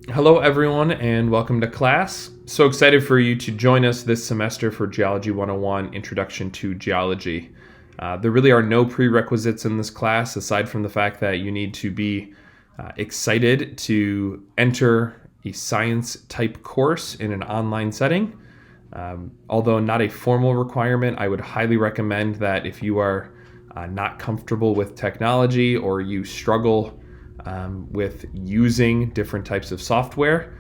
Hello, everyone, and welcome to class. So excited for you to join us this semester for Geology 101 Introduction to Geology. There really are no prerequisites in this class aside from the fact that you need to be excited to enter a science type course in an online setting. Although not a formal requirement, I would highly recommend that if you are not comfortable with technology or you struggle with using different types of software,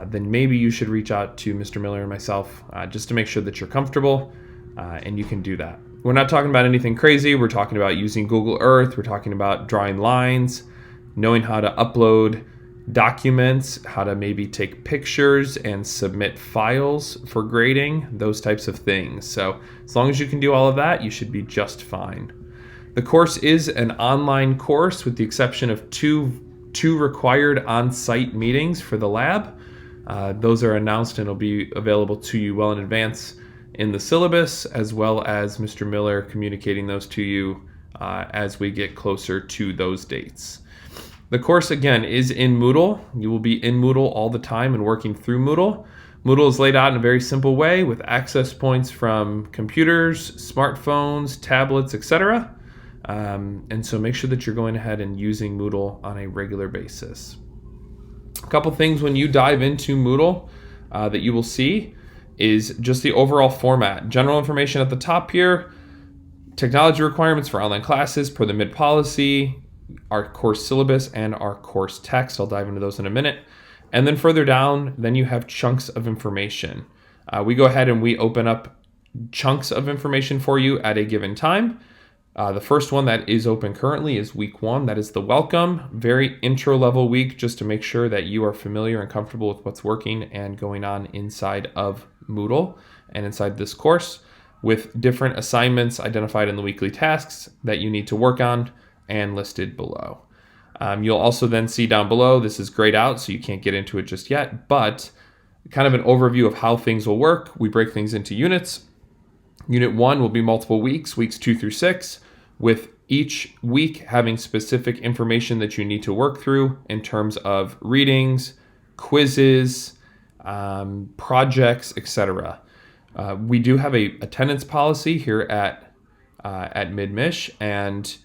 then maybe you should reach out to Mr. Miller and myself just to make sure that you're comfortable and you can do that. We're not talking about anything crazy. We're talking about using Google Earth. We're talking about drawing lines, knowing how to upload documents, how to maybe take pictures and submit files for grading, those types of things. So as long as you can do all of that, you should be just fine. The course is an online course with the exception of two required on-site meetings for the lab. Those are announced and will be available to you well in advance in the syllabus, as well as Mr. Miller communicating those to you as we get closer to those dates. The course, again, is in Moodle. You will be in Moodle all the time and working through Moodle. Moodle is laid out in a very simple way with access points from computers, smartphones, tablets, etc. And so make sure that you're going ahead and using Moodle on a regular basis. A couple things when you dive into Moodle that you will see is just the overall format. General information at the top here, technology requirements for online classes per the MID policy, our course syllabus, and our course text. I'll dive into those in a minute. And then further down, then you have chunks of information. We go ahead and we open up chunks of information for you at a given time. The first one that is open currently is week 1. That is the welcome, very intro level week, just to make sure that you are familiar and comfortable with what's working and going on inside of Moodle and inside this course, with different assignments identified in the weekly tasks that you need to work on and listed below. You'll also then see down below, this is grayed out, so you can't get into it just yet, but kind of an overview of how things will work. We break things into units. Unit 1 will be multiple weeks, weeks 2 through 6, with each week having specific information that you need to work through in terms of readings, quizzes, projects, etc. We do have a attendance policy here at MidMish, and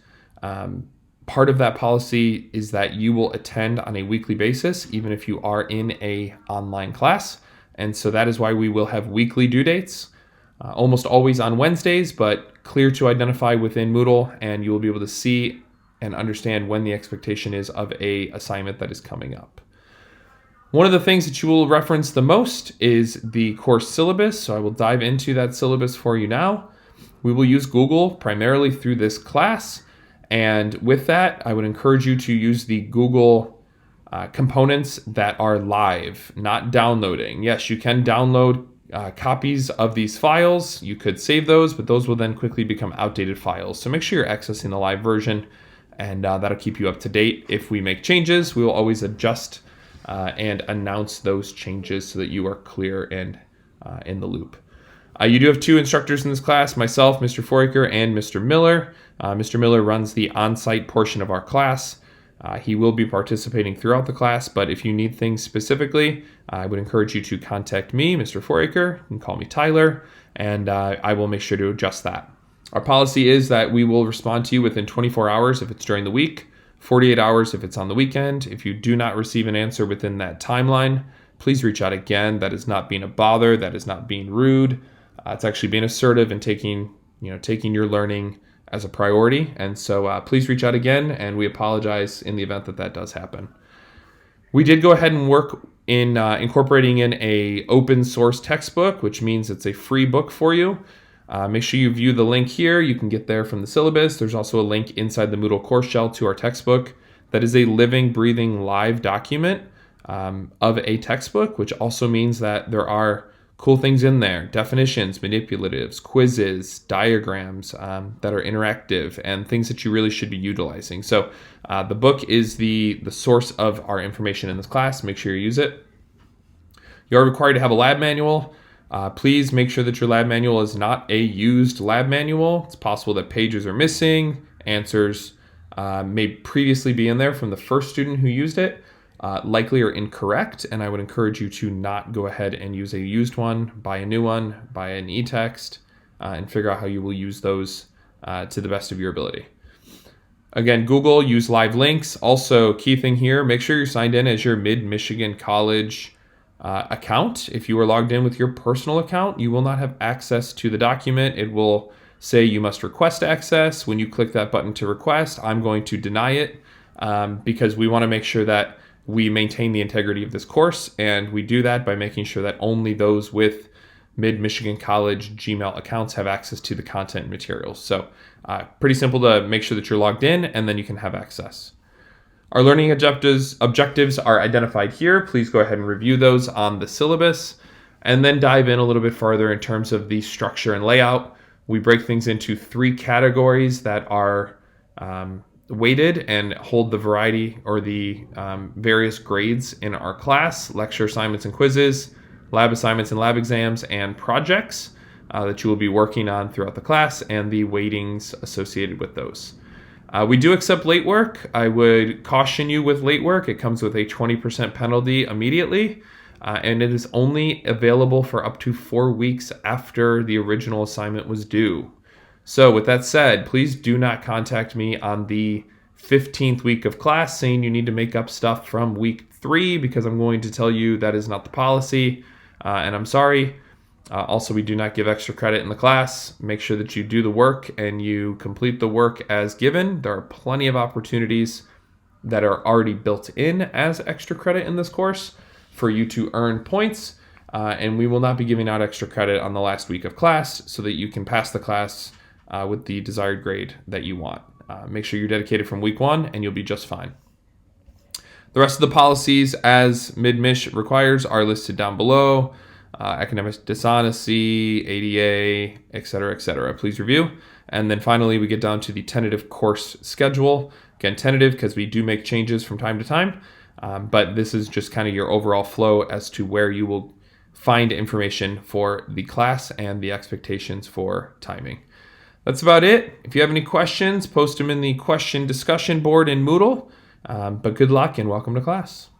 part of that policy is that you will attend on a weekly basis, even if you are in a online class. And so that is why we will have weekly due dates, almost always on Wednesdays, but clear to identify within Moodle, and you will be able to see and understand when the expectation is of a assignment that is coming up. One of the things that you will reference the most is the course syllabus, so I will dive into that syllabus for you now. We will use Google primarily through this class, and with that, I would encourage you to use the Google components that are live, not downloading. Yes, you can download copies of these files. You could save those, but those will then quickly become outdated files. So make sure you're accessing the live version, and that'll keep you up to date. If we make changes, we will always adjust and announce those changes so that you are clear and in the loop. You do have 2 instructors in this class, myself, Mr. Foraker, and Mr. Miller. Mr. Miller runs the on-site portion of our class. He will be participating throughout the class, but if you need things specifically, I would encourage you to contact me, Mr. Foraker. You can call me Tyler, and I will make sure to adjust that. Our policy is that we will respond to you within 24 hours if it's during the week, 48 hours if it's on the weekend. If you do not receive an answer within that timeline, please reach out again. That is not being a bother. That is not being rude. It's actually being assertive and taking your learning as a priority. And so please reach out again, and we apologize in the event that that does happen. We did go ahead and work in incorporating in a open source textbook, which means it's a free book for you. Make sure you view the link here. You can get there from the syllabus. There's also a link inside the Moodle course shell to our textbook. That is a living, breathing, live document of a textbook, which also means that there are cool things in there: definitions, manipulatives, quizzes, diagrams that are interactive, and things that you really should be utilizing. So the book is the source of our information in this class. Make sure you use it. You are required to have a lab manual. Please make sure that your lab manual is not a used lab manual. It's possible that pages are missing, answers may previously be in there from the first student who used it. likely are incorrect, and I would encourage you to not go ahead and use a used one, buy a new one, buy an e-text, and figure out how you will use those to the best of your ability. Again, Google, use live links. Also, key thing here, make sure you're signed in as your Mid-Michigan College account. If you are logged in with your personal account, you will not have access to the document. It will say you must request access. When you click that button to request, I'm going to deny it because we want to make sure that we maintain the integrity of this course, and we do that by making sure that only those with Mid-Michigan College Gmail accounts have access to the content and materials. So pretty simple to make sure that you're logged in, and then you can have access. Our learning objectives are identified here. Please go ahead and review those on the syllabus, and then dive in a little bit further in terms of the structure and layout. We break things into 3 categories that are weighted and hold the variety or the various grades in our class: lecture assignments and quizzes, lab assignments and lab exams, and projects that you will be working on throughout the class, and the weightings associated with those. We do accept late work. I would caution you with late work. It comes with a 20% penalty immediately, and it is only available for up to 4 weeks after the original assignment was due. So with that said, please do not contact me on the 15th week of class saying you need to make up stuff from week 3, because I'm going to tell you that is not the policy, and I'm sorry. Also, we do not give extra credit in the class. Make sure that you do the work and you complete the work as given. There are plenty of opportunities that are already built in as extra credit in this course for you to earn points, and we will not be giving out extra credit on the last week of class so that you can pass the class with the desired grade that you want. Make sure you're dedicated from week 1 and you'll be just fine. The rest of the policies as Mid-Mich requires are listed down below. Academic dishonesty, ADA, etc., etc. Please review. And then finally, we get down to the tentative course schedule. Again, tentative because we do make changes from time to time, but this is just kind of your overall flow as to where you will find information for the class and the expectations for timing. That's about it. If you have any questions, post them in the question discussion board in Moodle. But good luck and welcome to class.